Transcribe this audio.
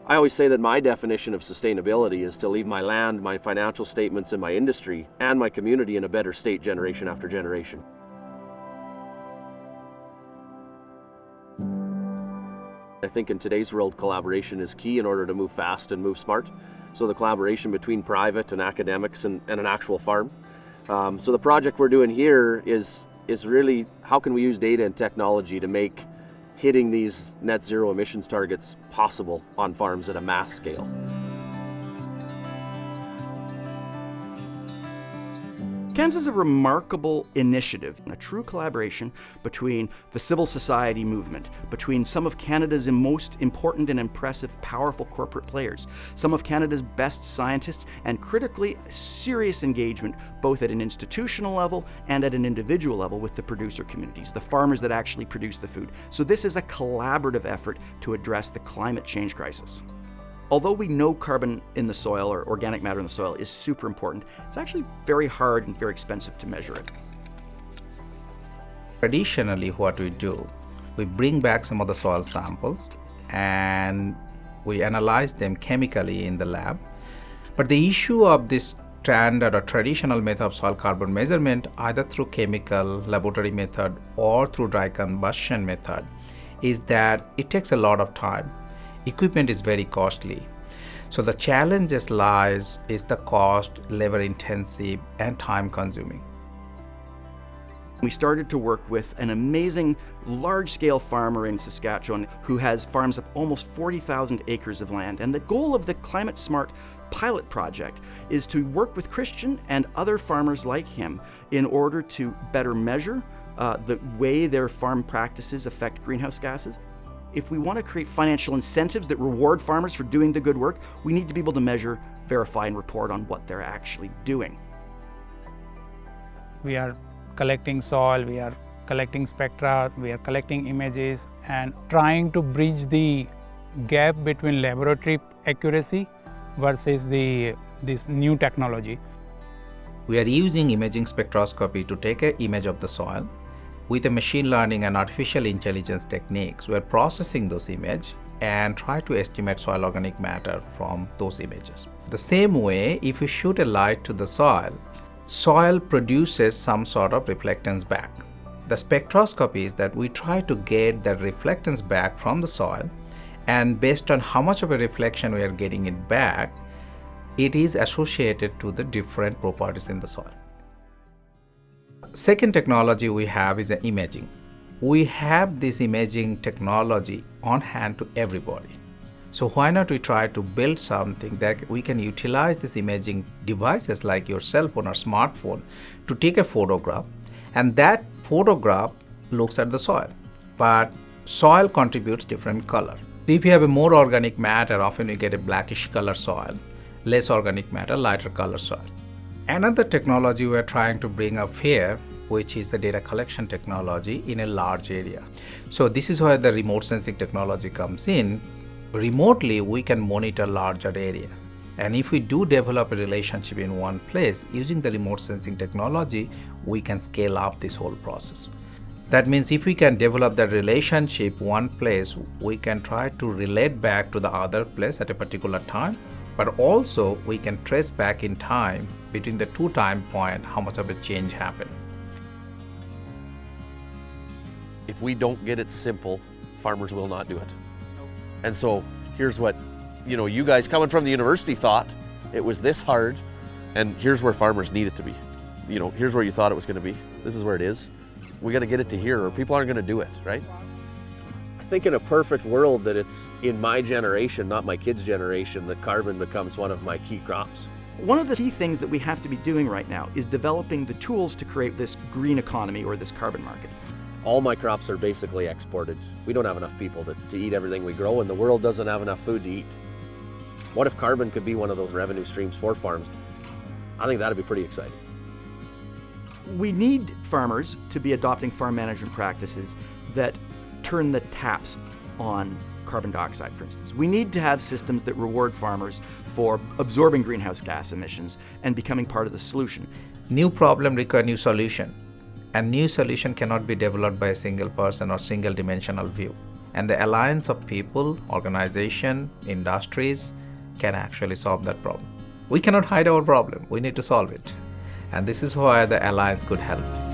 I always say that my definition of sustainability is to leave my land, my financial statements, and my industry, and my community in a better state generation after generation. I think in today's world, collaboration is key in order to move fast and move smart. So the collaboration between private and academics and an actual farm. So the project we're doing here is really how can we use data and technology to make hitting these net zero emissions targets possible on farms at a mass scale. CANZA is a remarkable initiative, a true collaboration between the civil society movement, between some of Canada's most important and impressive powerful corporate players, some of Canada's best scientists, and critically serious engagement both at an institutional level and at an individual level with the producer communities, the farmers that actually produce the food. So this is a collaborative effort to address the climate change crisis. Although we know carbon in the soil or organic matter in the soil is super important, it's actually very hard and very expensive to measure it. Traditionally, what we do, we bring back some of the soil samples and we analyze them chemically in the lab. But the issue of this standard or traditional method of soil carbon measurement, either through chemical laboratory method or through dry combustion method, is that it takes a lot of time. Equipment is very costly. So the challenges lies is the cost, labor intensive, and time consuming. We started to work with an amazing large-scale farmer in Saskatchewan who has farms of almost 40,000 acres of land. And the goal of the Climate Smart pilot project is to work with Christian and other farmers like him in order to better measure the way their farm practices affect greenhouse gases. If we want to create financial incentives that reward farmers for doing the good work, we need to be able to measure, verify, and report on what they're actually doing. We are collecting soil, we are collecting spectra, we are collecting images and trying to bridge the gap between laboratory accuracy versus this new technology. We are using imaging spectroscopy to take an image of the soil. With the machine learning and artificial intelligence techniques, we are processing those images and try to estimate soil organic matter from those images. The same way, if we shoot a light to the soil produces some sort of reflectance back. The spectroscopy is that we try to get that reflectance back from the soil, and based on how much of a reflection we are getting it back, it is associated to the different properties in the soil. Second technology we have is imaging. We have this imaging technology on hand to everybody. So why not we try to build something that we can utilize these imaging devices like your cell phone or smartphone to take a photograph, and that photograph looks at the soil. But soil contributes different color. If you have a more organic matter, often you get a blackish color soil, less organic matter, lighter color soil. Another technology we are trying to bring up here, which is the data collection technology in a large area. So this is where the remote sensing technology comes in. Remotely, we can monitor larger area. And if we do develop a relationship in one place, using the remote sensing technology, we can scale up this whole process. That means if we can develop that relationship one place, we can try to relate back to the other place at a particular time. But also we can trace back in time between the two time points how much of a change happened. If we don't get it simple, farmers will not do it. And so here's what, you guys coming from the university thought it was this hard, and here's where farmers need it to be. Here's where you thought it was going to be. This is where it is. We got to get it to here or people aren't going to do it, right? I think in a perfect world that it's in my generation, not my kids' generation, that carbon becomes one of my key crops. One of the key things that we have to be doing right now is developing the tools to create this green economy or this carbon market. All my crops are basically exported. We don't have enough people to eat everything we grow, and the world doesn't have enough food to eat. What if carbon could be one of those revenue streams for farms? I think that'd be pretty exciting. We need farmers to be adopting farm management practices that turn the taps on carbon dioxide, for instance. We need to have systems that reward farmers for absorbing greenhouse gas emissions and becoming part of the solution. New problem require new solution, and new solution cannot be developed by a single person or single dimensional view. And the alliance of people, organization, industries can actually solve that problem. We cannot hide our problem. We need to solve it. And this is why the alliance could help.